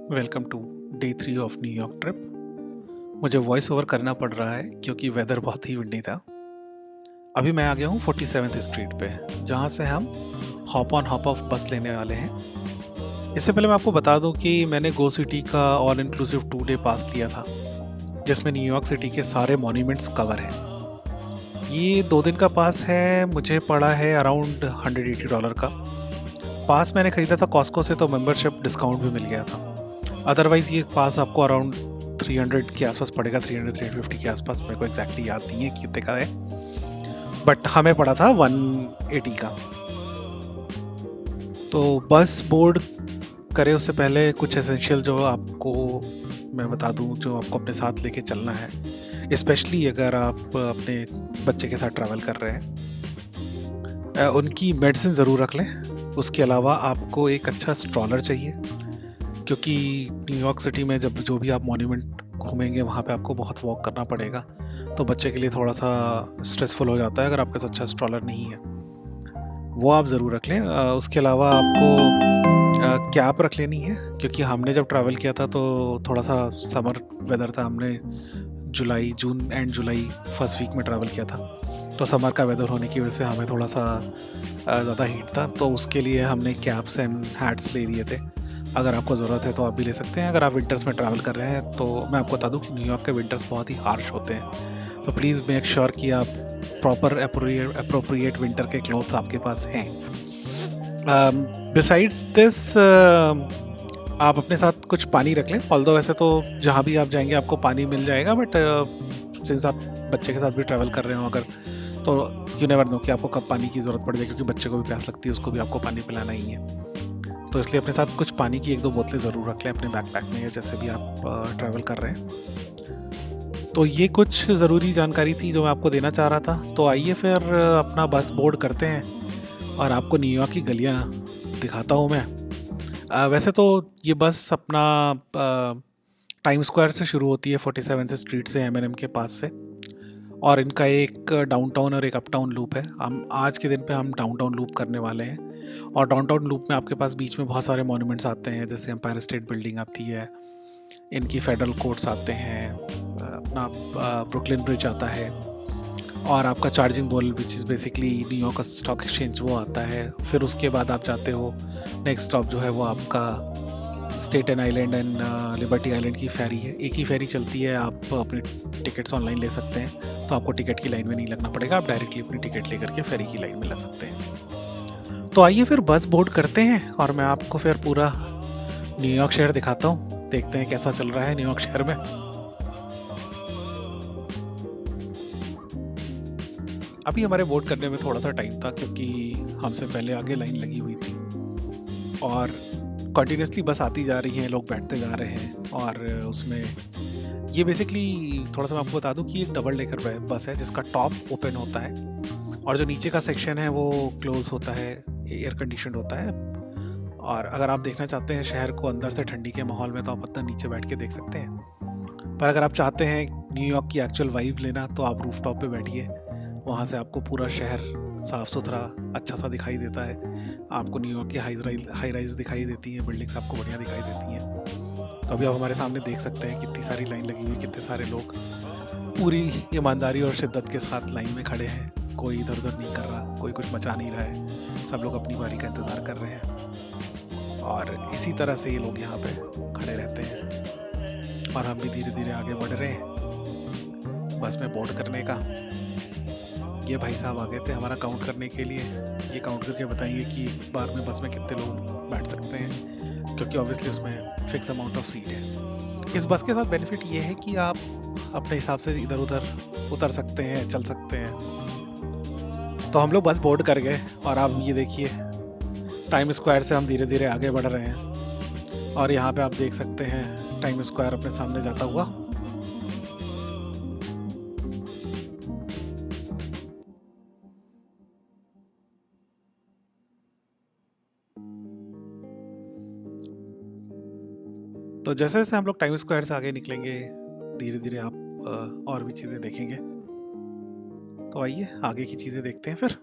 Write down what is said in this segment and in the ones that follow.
Welcome to day 3 of New York trip. मुझे voice over करना पड़ रहा है क्योंकि वेदर बहुत ही विंडी था। अभी मैं आ गया हूँ 47th स्ट्रीट पे, जहाँ से हम हॉप ऑन हॉप ऑफ बस लेने वाले हैं। इससे पहले मैं आपको बता दूं कि मैंने गो सिटी का ऑल इंक्लूसिव 2 डे पास लिया था, जिसमें न्यूयॉर्क सिटी के सारे मॉन्यूमेंट्स कवर हैं। ये 2 दिन का पास है, मुझे पड़ा है अराउंड $180 का। पास मैंने खरीदा था कॉस्को से, तो मेंबरशिप डिस्काउंट भी मिल गया था। अदरवाइज़ ये पास आपको अराउंड 300 के आसपास पड़ेगा, 300-350 के आसपास। मेरे को एग्जैक्टली याद नहीं है कि कितने का है, बट हमें पड़ा था 180 का। तो बस बोर्ड करे उससे पहले कुछ एसेंशियल जो आपको मैं बता दूं, जो आपको अपने साथ लेके चलना है, स्पेशली अगर आप अपने बच्चे के साथ ट्रैवल कर रहे हैं। उनकी मेडिसिन ज़रूर रख लें। उसके अलावा आपको एक अच्छा स्ट्रॉलर चाहिए, क्योंकि न्यूयॉर्क सिटी में जब जो भी आप मॉन्यूमेंट घूमेंगे वहाँ पे आपको बहुत वॉक करना पड़ेगा, तो बच्चे के लिए थोड़ा सा स्ट्रेसफुल हो जाता है अगर आपके पास अच्छा स्ट्रॉलर नहीं है। वो आप ज़रूर रख लें। उसके अलावा आपको कैप रख लेनी है, क्योंकि हमने जब ट्रैवल किया था तो थोड़ा सा समर वेदर था। हमने जून एंड जुलाई फर्स्ट वीक में ट्रैवल किया था, तो समर का वेदर होने की वजह से हमें थोड़ा सा ज़्यादा हीट था, तो उसके लिए हमने कैप्स एंड हैट्स ले लिए थे। अगर आपको ज़रूरत है तो आप भी ले सकते हैं। अगर आप विंटर्स में ट्रैवल कर रहे हैं तो मैं आपको बता दूं कि न्यूयॉर्क के विंटर्स बहुत ही हार्श होते हैं, तो प्लीज़ मेक श्योर कि आप प्रॉपर अप्रोप्रिएट विंटर के क्लोथ्स आपके पास हैं। बिसाइड्स दिस आप अपने साथ कुछ पानी रख लें। ऑल्दो वैसे तो जहाँ भी आप जाएंगे आपको पानी मिल जाएगा, बट सिंस आप बच्चे के साथ भी ट्रैवल कर रहे हो अगर, तो यू नेवर नो कि आपको कब पानी की ज़रूरत पड़ जाए, क्योंकि बच्चे को भी प्यास लगती है, उसको भी आपको पानी पिलाना ही है। तो इसलिए अपने साथ कुछ पानी की 1-2 बोतलें ज़रूर रख लें अपने बैकपैक में, या जैसे भी आप ट्रैवल कर रहे हैं। तो ये कुछ ज़रूरी जानकारी थी जो मैं आपको देना चाह रहा था। तो आइए फिर अपना बस बोर्ड करते हैं और आपको न्यूयॉर्क की गलियाँ दिखाता हूँ मैं। वैसे तो ये बस अपना टाइम स्क्वायर से शुरू होती है, 47th स्ट्रीट से, M&M के पास से, और इनका एक डाउनटाउन और एक अपटाउन लूप है। हम आज के दिन पे हम डाउनटाउन लूप करने वाले हैं, और डाउनटाउन लूप में आपके पास बीच में बहुत सारे मॉन्यूमेंट्स आते हैं, जैसे एम्पायर स्टेट बिल्डिंग आती है, इनकी फेडरल कोर्ट्स आते हैं, अपना ब्रुकलिन ब्रिज आता है, और आपका charging ball which is basically New York stock exchange वो आता है। फिर उसके बाद आप जाते हो, नेक्स्ट स्टॉप जो है वो आपका Staten island and liberty island की फेरी है। एक ही फेरी चलती है, आप अपनी टिकट्स ऑनलाइन ले सकते हैं, तो आपको टिकट की लाइन में नहीं लगना पड़ेगा, आप डायरेक्टली अपनी टिकट लेकर के फेरी की लाइन में लग सकते हैं। तो आइए फिर बस बोर्ड करते हैं और मैं आपको फिर पूरा न्यूयॉर्क शहर दिखाता हूँ। देखते हैं कैसा चल रहा है न्यूयॉर्क शहर में। अभी हमारे बोर्ड करने में थोड़ा सा टाइम था, क्योंकि हमसे पहले आगे लाइन लगी हुई थी और कंटिन्यूसली बस आती जा रही हैं, लोग बैठते जा रहे हैं। और उसमें ये बेसिकली थोड़ा सा मैं आपको बता दूं कि एक डबल डेकर बस है, जिसका टॉप ओपन होता है और जो नीचे का सेक्शन है वो क्लोज होता है, एयर कंडीशनड होता है। और अगर आप देखना चाहते हैं शहर को अंदर से ठंडी के माहौल में, तो आप अंदर नीचे बैठ के देख सकते हैं। पर अगर आप चाहते हैं न्यूयॉर्क की एक्चुअल वाइब लेना, तो आप रूफ टॉप पर बैठिए, वहाँ से आपको पूरा शहर साफ़ सुथरा अच्छा सा दिखाई देता है। आपको न्यूयॉर्क की हाई राइज दिखाई देती हैं, बिल्डिंग्स आपको बढ़िया दिखाई देती हैं। तो अभी आप हमारे सामने देख सकते हैं कितनी सारी लाइन लगी हुई, कितने सारे लोग पूरी ईमानदारी और शिद्दत के साथ लाइन में खड़े हैं। कोई इधर उधर नहीं कर रहा, कोई कुछ मचा नहीं रहा है, सब लोग अपनी बारी का इंतज़ार कर रहे हैं। और इसी तरह से ये लोग यहाँ पे खड़े रहते हैं, और हम भी धीरे धीरे आगे बढ़ रहे हैं बस में बोर्ड करने का। ये भाई साहब आ गए थे हमारा काउंट करने के लिए। ये काउंट करके बताएंगे कि एक बार में बस में कितने लोग बैठ सकते हैं, क्योंकि ऑब्वियसली उसमें फिक्स अमाउंट ऑफ सीट है। इस बस के साथ बेनिफिट ये है कि आप अपने हिसाब से इधर उधर उतर सकते हैं, चल सकते हैं। तो हम लोग बस बोर्ड कर गए, और आप ये देखिए टाइम स्क्वायर से हम धीरे धीरे आगे बढ़ रहे हैं, और यहाँ पे आप देख सकते हैं टाइम स्क्वायर अपने सामने जाता हुआ। तो जैसे जैसे हम लोग टाइम स्क्वायर से आगे निकलेंगे, धीरे धीरे आप और भी चीज़ें देखेंगे। तो आइए आगे की चीज़ें देखते हैं फिर।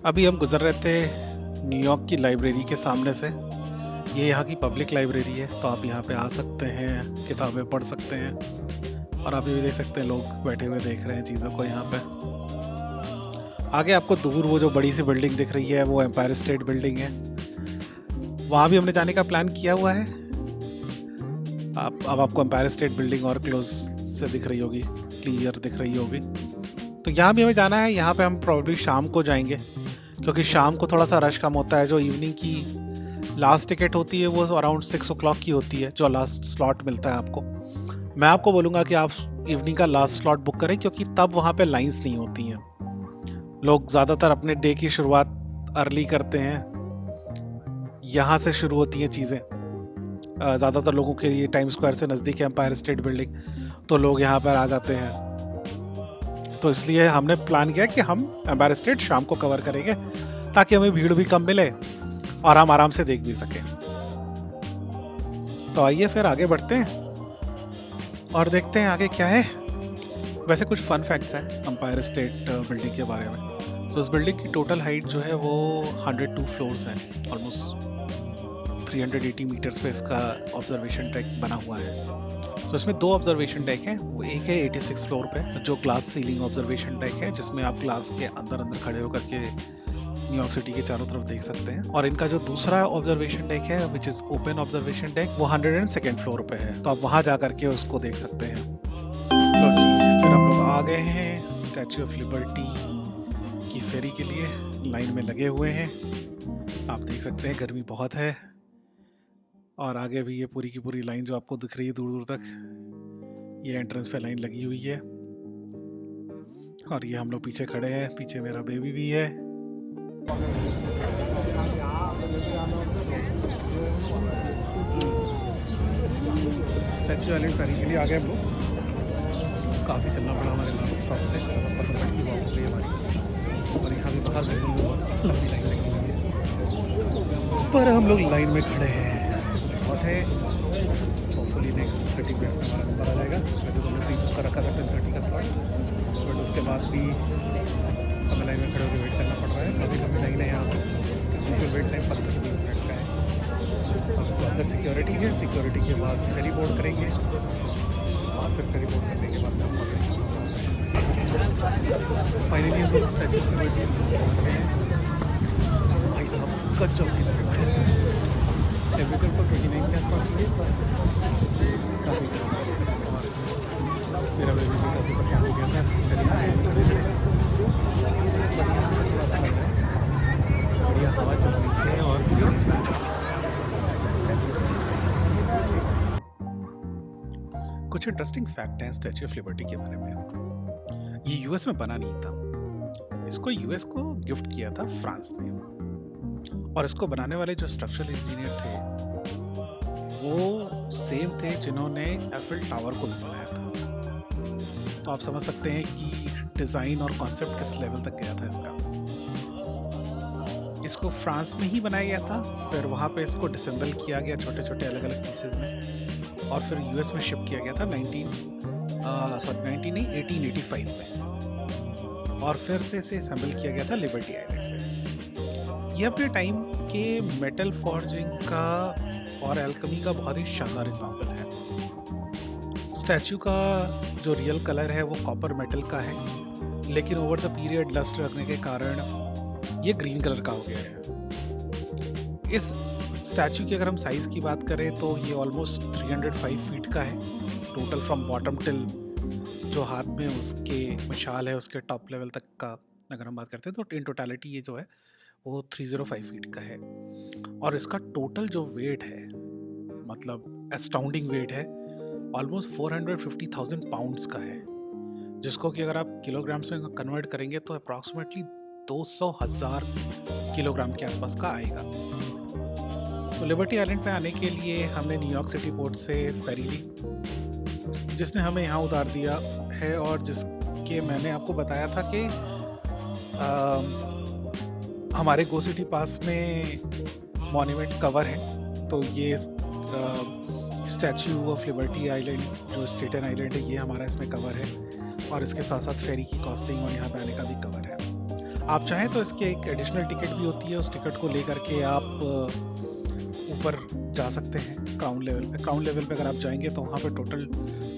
अभी हम गुजर रहे थे न्यूयॉर्क की लाइब्रेरी के सामने से। ये यहाँ की पब्लिक लाइब्रेरी है, तो आप यहाँ पे आ सकते हैं, किताबें पढ़ सकते हैं। और अभी भी देख सकते हैं लोग बैठे हुए देख रहे हैं चीज़ों को यहाँ पे। आगे आपको दूर वो जो बड़ी सी बिल्डिंग दिख रही है वो एम्पायर स्टेट बिल्डिंग है। वहाँ भी हमने जाने का प्लान किया हुआ है। अब आपको एम्पायर स्टेट बिल्डिंग और क्लोज से दिख रही होगी, क्लियर दिख रही होगी। तो यहाँ भी हमें जाना है। यहाँ पे हम प्रॉब्ली शाम को जाएंगे, क्योंकि शाम को थोड़ा सा रश कम होता है। जो इवनिंग की लास्ट टिकट होती है वो अराउंड 6 o'clock की होती है, जो लास्ट स्लॉट मिलता है आपको। मैं आपको बोलूँगा कि आप इवनिंग का लास्ट स्लॉट बुक करें, क्योंकि तब वहाँ पे लाइंस नहीं होती हैं। लोग ज़्यादातर अपने डे की शुरुआत अर्ली करते हैं, यहाँ से शुरू होती हैं चीज़ें। ज़्यादातर लोगों के लिए टाइम स्क्वायर से नज़दीक है एम्पायर स्टेट बिल्डिंग, तो लोग यहाँ पर आ जाते हैं। तो इसलिए हमने प्लान किया कि हम एम्पायर स्टेट शाम को कवर करेंगे, ताकि हमें भीड़ भी कम मिले और हम आराम से देख भी सकें। तो आइए फिर आगे बढ़ते हैं और देखते हैं आगे क्या है। वैसे कुछ फन फैक्ट्स हैं एम्पायर स्टेट बिल्डिंग के बारे में। तो इस बिल्डिंग की टोटल हाइट जो है वो 102 फ्लोर्स है। ऑलमोस्ट 380 मीटर्स पे इसका ऑब्जर्वेशन डेक बना हुआ है। तो इसमें 2 ऑब्जर्वेशन डेक हैं। वो एक है 86 फ्लोर पे, जो ग्लास सीलिंग ऑब्जर्वेशन डेक है, जिसमें आप ग्लास के अंदर खड़े होकर के न्यूयॉर्क सिटी के चारों तरफ देख सकते हैं। और इनका जो दूसरा ऑब्जर्वेशन डेक है, which is open observation deck, वो 102nd फ्लोर पे है। तो आप वहाँ जा करके उसको देख सकते हैं। लो जी, फिर हम लोग आ गए हैं स्टैच्यू ऑफ लिबर्टी की फेरी के लिए। लाइन में लगे हुए हैं, आप देख सकते हैं गर्मी बहुत है। और आगे भी ये पूरी की पूरी लाइन जो आपको दिख रही है दूर दूर तक, ये एंट्रेंस पे लाइन लगी हुई है। और ये हम लोग पीछे खड़े हैं, पीछे मेरा बेबी भी है। स्टैच्यू आइलैंड फेरी के लिए आ गए हम लोग। काफ़ी चलना पड़ा हमारे लास्ट स्टॉप से, 15 मिनट की वॉक हो गई हमारी। और यहाँ भी बाहर लंबी लाइन लगी हुई है, पर हम लोग लाइन में खड़े हैं। बहुत है, होपफुली नेक्स्ट 30 मिनट्स में हमारा नंबर आ जाएगा। वैसे तो हमने बुक कर रखा था 10:30 का स्लॉट, बट उसके बाद भी हमें लाइन में खड़े होकर वेट करना पड़ रहा है। अभी हमें लाइन है यहाँ पर, जो वेट टाइम 15 से 20 मिनट का है। तो अंदर सिक्योरिटी है, सिक्योरिटी के बाद फेरी बोर्ड करेंगे, और फिर फेरी बोर्ड करने के बाद हम फाइनली हम लोग स्टैच्यू ऑफ लिबर्टी भाई साहब गजब की ट्रिप है। टेम्परेचर को 29 के आसपास है, काफ़ी मेरा बेबी भी काफ़ी बढ़िया हो गया था। बढ़िया हवा चल रही है। और कुछ इंटरेस्टिंग फैक्ट हैं स्टैच्यू ऑफ लिबर्टी के बारे में। ये यूएस में बना नहीं था, इसको यूएस को गिफ्ट किया था फ्रांस ने। और इसको बनाने वाले जो स्ट्रक्चरल इंजीनियर थे वो सेम थे जिन्होंने एफिल टावर को भी बनाया था। तो आप समझ सकते हैं कि डिज़ाइन और कॉन्सेप्ट किस लेवल तक गया था इसका। इसको फ्रांस में ही बनाया गया था, फिर वहाँ पे इसको डिसेंबल किया गया छोटे छोटे अलग अलग पीसेज में, और फिर यूएस में शिप किया गया था 1885 में। और फिर से इसे असेंबल किया गया था लिबर्टी आइलैंड पे। ये अपने टाइम के मेटल फॉर्जिंग का और एल्केमी का बहुत ही शानदार एग्जाम्पल है। स्टैचू का जो रियल कलर है वो कॉपर मेटल का है, लेकिन ओवर द पीरियड लस्ट रखने के कारण ये ग्रीन कलर का हो गया है। इस स्टैचू की अगर हम साइज़ की बात करें तो ये ऑलमोस्ट 305 फीट का है टोटल, फ्रॉम बॉटम टिल जो हाथ में उसके मशाल है उसके टॉप लेवल तक का अगर हम बात करते हैं, तो इन टोटलिटी ये जो है वो 305 फीट का है। और इसका टोटल जो वेट है, मतलब एस्टाउंडिंग वेट है, ऑलमोस्ट 450,000 पाउंड्स का है, जिसको कि अगर आप किलोग्राम्स में कन्वर्ट करेंगे तो अप्रॉक्सीमेटली 200,000 किलोग्राम के आसपास का आएगा। तो लिबर्टी आइलैंड पे आने के लिए हमने न्यूयॉर्क सिटी पोर्ट से फेरी ली, जिसने हमें यहाँ उतार दिया है। और जिसके मैंने आपको बताया था कि हमारे गो सिटी पास में मॉन्यूमेंट कवर है, तो ये स्टैच्यू ऑफ लिबर्टी आइलैंड जो स्टेटन आइलैंड है ये हमारा इसमें कवर है, और इसके साथ साथ फेरी की कॉस्टिंग और यहाँ पे आने का भी कवर है। आप चाहें तो इसकी एक एडिशनल टिकट भी होती है, उस टिकट को लेकर के आप ऊपर जा सकते हैं क्राउन लेवल पे। क्राउन लेवल पे अगर आप जाएंगे तो वहाँ पे टोटल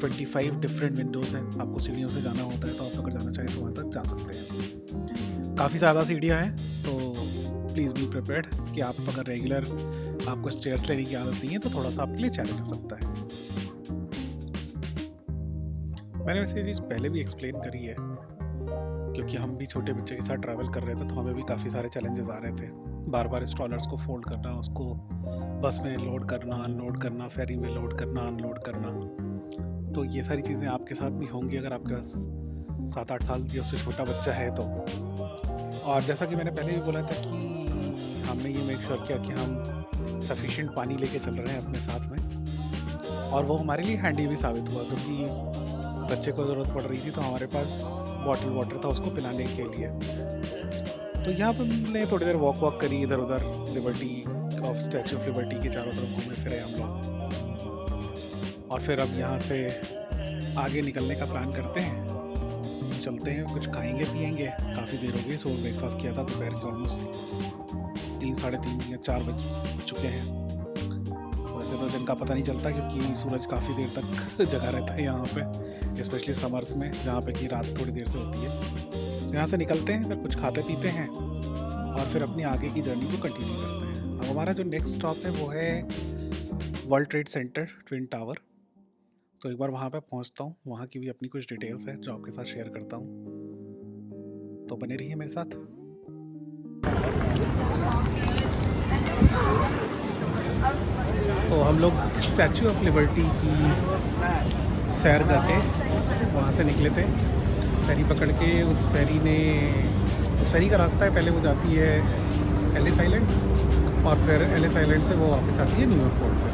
25 डिफरेंट विंडोज़ हैं। आपको सीढ़ियों से जाना होता है, तो आप अगर जाना चाहें तो वहाँ तक जा सकते हैं। काफ़ी ज़्यादा सीढ़ियाँ हैं, तो प्लीज़ बी प्रिपेयर्ड कि आप अगर रेगुलर आपको स्टेयर्स लेने की आदत नहीं है तो थोड़ा सा आपके लिए चैलेंज हो सकता है। मैंने वैसे ये चीज़ पहले भी एक्सप्लेन करी है, क्योंकि हम भी छोटे बच्चे के साथ ट्रैवल कर रहे थे तो हमें भी काफ़ी सारे चैलेंजेस आ रहे थे। बार बार स्टॉलर्स को फोल्ड करना, उसको बस में लोड करना, अनलोड करना, फेरी में लोड करना, अनलोड करना। तो ये सारी चीज़ें आपके साथ भी होंगी अगर आपके पास 7-8 साल या उससे छोटा बच्चा है तो। और जैसा कि मैंने पहले भी बोला था कि हमने ये मेक श्योर किया कि हम सफिशिएंट पानी लेके चल रहे हैं अपने साथ में, और वो हमारे लिए हैंडी भी साबित हुआ, क्योंकि बच्चे को ज़रूरत पड़ रही थी तो हमारे पास बॉटल वाटर था उसको पिलाने के लिए। तो यहाँ पर हमने थोड़ी देर वॉक करी इधर उधर, liberty of statute of liberty के चारों तरफ घूमे फिरे हम लोग। और फिर अब यहाँ से आगे निकलने का प्लान करते हैं, चलते हैं, कुछ खाएंगे पिएंगे। काफ़ी देर हो गई, सो ब्रेकफास्ट किया था दोपहर के ऑलमोस्ट 3, साढ़े 3 या 4 बज चुके हैं। वैसे तो दिन का पता नहीं चलता क्योंकि सूरज काफ़ी देर तक जगा रहता है यहाँ पे, स्पेशली समर्स में जहाँ पे कि रात थोड़ी देर से होती है। यहाँ से निकलते हैं, फिर कुछ खाते पीते हैं और फिर अपनी आगे की जर्नी को कंटिन्यू करते हैं। अब हमारा जो नेक्स्ट स्टॉप है वो है world trade centre twin tower. तो एक बार वहाँ पे पहुँचता हूँ, वहाँ की भी अपनी कुछ डिटेल्स है जो आपके साथ शेयर करता हूँ, तो बने रहिए मेरे साथ। तो हम लोग स्टैचू ऑफ लिबर्टी की सैर करके वहाँ से निकले थे, फेरी पकड़ के। उस फेरी का रास्ता है, पहले वो जाती है एलिस आइलैंड और फिर एलिस आइलैंड से वो वापस आती है न्यूयॉर्क पोर्ट पे।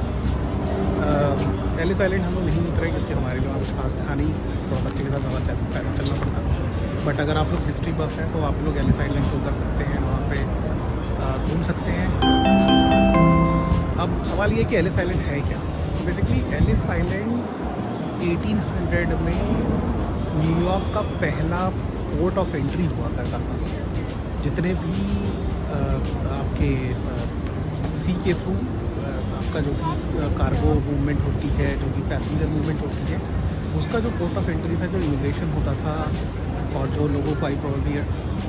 एलिस आइलैंड हम लोग नहीं उतरे क्योंकि हमारे लिए वहाँ कुछ खास था नहीं, तो बच्चे के साथ ज़्यादा पैदल चलना पड़ता। बट अगर आप लोग हिस्ट्री बफ हैं तो आप लोग एलिस आइलैंड से उतर सकते हैं, वहाँ पे घूम सकते हैं। अब सवाल ये कि एलिस आइलैंड है क्या। तो बेसिकली एलिस आइलैंड 1800 में न्यूयॉर्क का पहला पोर्ट ऑफ एंट्री हुआ करता था। जितने भी आपके सी के थ्रू आपका जो भी कार्गो मूवमेंट होती है, जो भी पैसेंजर मूवमेंट होती है, उसका जो पोर्ट ऑफ एंट्री था, जो इमिग्रेशन होता था, और जो लोगों को आई प्रोबेबली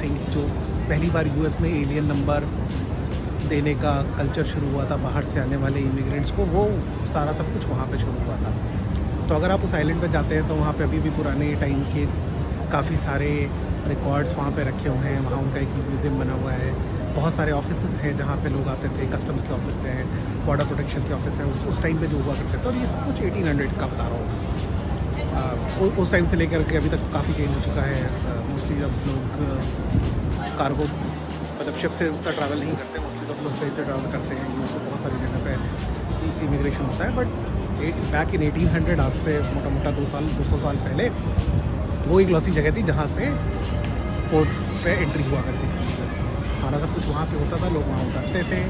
थिंक जो पहली बार यूएस में एलियन नंबर देने का कल्चर शुरू हुआ था बाहर से आने वाले इमिग्रेंट्स को, वो सारा सब कुछ वहाँ पे शुरू हुआ था। तो अगर आप उस आइलैंड पे जाते हैं तो वहाँ पे अभी भी पुराने टाइम के काफ़ी सारे रिकॉर्ड्स वहाँ पे रखे हुए हैं। वहाँ उनका एक म्यूज़ियम बना हुआ है, बहुत सारे ऑफिसेज हैं जहाँ पे लोग आते थे, कस्टम्स के ऑफिस हैं, बॉर्डर प्रोटेक्शन के ऑफिस हैं, उस टाइम पे जो हुआ करते थे। और ये सब कुछ 1800 का बता रहा हूँ। उस टाइम से लेकर के अभी तक काफ़ी चेंज हो चुका है। मोस्टली जब लोग कार्गो मतलब शिप से उतना ट्रैवल नहीं करते, मोस्टली जब लोग ट्रेन से ट्रैवल करते हैं, यूँ से बहुत सारी जगह पे इमिग्रेशन होता है। बट बैक इन 1800, आज से मोटा मोटा 200 साल पहले, वो एक लौती जगह थी जहाँ से पोर्ट पे एंट्री हुआ करती थी। सारा सब कुछ वहाँ पे होता था, लोग वहाँ उतरते थे,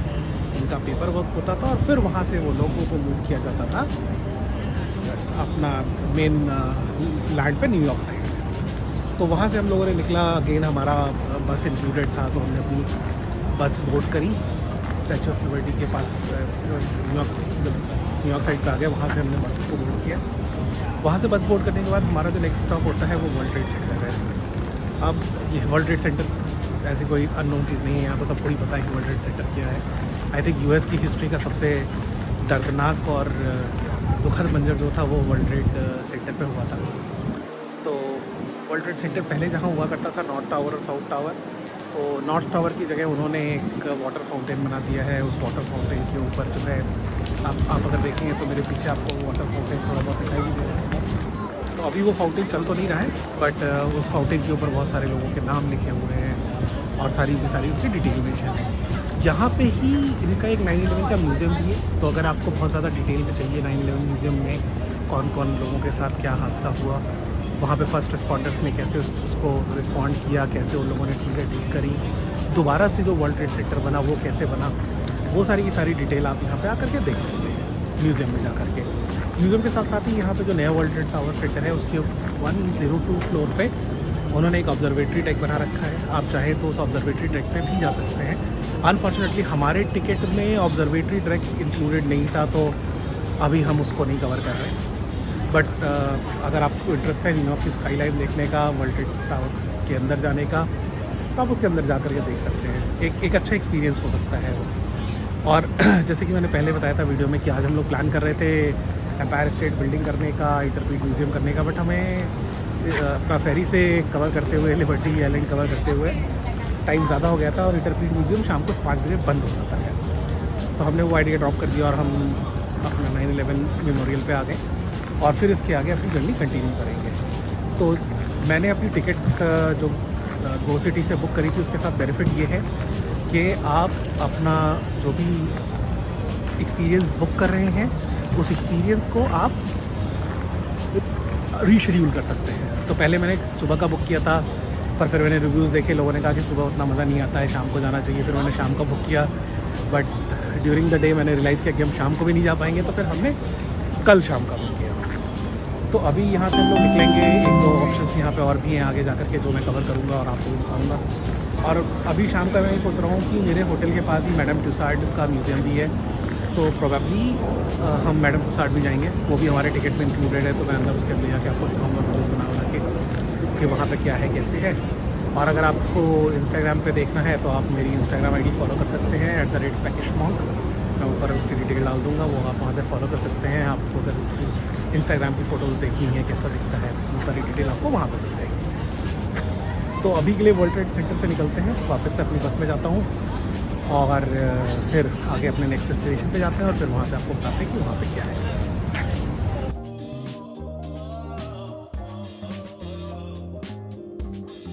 उनका पेपर वर्क होता था, और फिर वहाँ से वो लोगों को मूव किया जाता था अपना मेन लैंड पे, न्यूयॉर्क साइड। तो वहाँ से हम लोगों ने निकला। अगेन हमारा बस इंक्लूडेड था, तो हमने अपनी बस बोर्ड करी स्टैचू ऑफ लिबर्टी के पास। न्यूयॉर्क साइड पे आ गया, वहाँ से हमने बस को बोर्ड किया। वहाँ से बस बोर्ड करने के बाद हमारा जो नेक्स्ट स्टॉप होता है वो वर्ल्ड ट्रेड सेंटर है। अब ये वर्ल्ड ट्रेड सेंटर ऐसी कोई अननोन चीज़ नहीं है, यहाँ तो सबको ही पता है कि वर्ल्ड ट्रेड सेंटर क्या है। आई थिंक यूएस की हिस्ट्री का सबसे दर्दनाक और दुखद मंजर जो था वो वर्ल्ड ट्रेड सेंटर पे हुआ था। तो वर्ल्ड ट्रेड सेंटर पहले जहाँ हुआ करता था नॉर्थ टावर और साउथ टावर, तो नॉर्थ टावर की जगह उन्होंने एक वाटर फाउंटेन बना दिया है। उस वाटर फाउंटेन के ऊपर जो है आप अगर देखेंगे तो मेरे पीछे आपको वाटर फाउंटेन थोड़ा बहुत दिखाई भी दे रहा है। तो अभी वो फाउंटेन चल तो नहीं रहा है, बट उस फाउंटेन के ऊपर बहुत सारे लोगों के नाम लिखे हुए हैं और सारी की सारी उसकी डिटेल मेंशन है। यहाँ पे ही इनका एक 9/11 का म्यूज़ियम भी है। तो अगर आपको बहुत ज़्यादा डिटेल में चाहिए 9/11 म्यूज़ियम में कौन कौन लोगों के साथ क्या हादसा हुआ, वहाँ पे फर्स्ट रिस्पॉन्डर्स ने कैसे उसको रिस्पॉन्ड किया, कैसे उन लोगों ने चीज़ें ठीक करी, दोबारा से जो वर्ल्ड ट्रेड सेंटर बना वो कैसे बना, वो सारी की सारी डिटेल आप यहाँ पे आकर के देख सकते हैं म्यूज़ियम में जा कर के। म्यूज़ियम के साथ साथ ही यहाँ पे जो नया वर्ल्ड ट्रेड टावर सेंटर है उसके 102 फ्लोर पे उन्होंने एक ऑब्जर्वेटरी डेक बना रखा है, आप चाहें तो उस ऑब्जर्वेटरी डेक पे भी जा सकते हैं। अनफॉर्चुनेटली हमारे टिकट में ऑब्जर्वेटरी डेक इंक्लूडेड नहीं था, तो अभी हम उसको नहीं कवर कर रहे। बट अगर आपको इंटरेस्ट है न्यूयॉर्क की स्काई लाइन देखने का, वर्ल्ड ट्रेड टावर के अंदर जाने का, तो आप उसके अंदर जा कर के देख सकते हैं। एक अच्छा एक्सपीरियंस हो सकता है वो। और जैसे कि मैंने पहले बताया था वीडियो में कि आज हम लोग प्लान कर रहे थे एम्पायर स्टेट बिल्डिंग करने का, इंटरप्रीट म्यूज़ियम करने का, बट हमें अपना फेरी से कवर करते हुए, लिबर्टी आइलैंड कवर करते हुए टाइम ज़्यादा हो गया था और इंटरप्रीट म्यूज़ियम शाम को 5 बजे बंद हो जाता है। तो हमने वो आइडिया ड्रॉप कर दिया और हम अपना 9/11 मेमोरियल पे आ गए और फिर इसके आगे अपनी जर्नी कंटिन्यू करेंगे। तो मैंने अपनी टिकट जो गो सिटी से बुक करी थी, उसके साथ बेनिफिट ये है कि आप अपना जो भी एक्सपीरियंस बुक कर रहे हैं, उस एक्सपीरियंस को आप रीशेड्यूल कर सकते हैं। तो पहले मैंने सुबह का बुक किया था, पर फिर मैंने रिव्यूज़ देखे, लोगों ने कहा कि सुबह उतना मज़ा नहीं आता है, शाम को जाना चाहिए। फिर मैंने शाम का बुक किया, बट ड्यूरिंग द डे मैंने रियलाइज़ किया कि हम शाम को भी नहीं जा पाएंगे, तो फिर हमने कल शाम का बुक किया। तो अभी यहाँ से हम लोग निकलेंगे। 1-2 ऑप्शंस यहाँ पे और भी हैं आगे जाकर के, जो मैं कवर करूँगा और आपको भी दिखाऊँगा। और अभी शाम का मैं ये सोच रहा हूँ कि मेरे होटल के पास ही मैडम टुसाड का म्यूज़ियम भी है, तो प्रोबेबली हम मैडम टुसाड भी जाएंगे। वो भी हमारे टिकट में इंक्लूडेड है, तो मैं अंदर उसके अंदर जाके आपको दिखाऊँगा वीडियोज़ बना के कि वहाँ पे क्या है, कैसे है। और अगर आपको इंस्टाग्राम पे देखना है तो आप मेरी इंस्टाग्राम आईडी फॉलो कर सकते हैं @pakishmonk। मैं ऊपर उसकी डिटेल डाल दूँगा, वो आप वहाँ से फॉलो कर सकते हैं। आपको अगर उसकी इंस्टाग्राम की फ़ोटोज़ देखनी है, कैसा दिखता है, वो सारी डिटेल आपको वहाँ पर मिल जाएगी। तो अभी के लिए वर्ल्ड ट्रेड सेंटर से निकलते हैं, वापस से अपनी बस में जाता हूँ और फिर आगे अपने नेक्स्ट डेस्टिनेशन पे जाते हैं और फिर वहाँ से आपको बताते हैं कि वहाँ पे क्या है।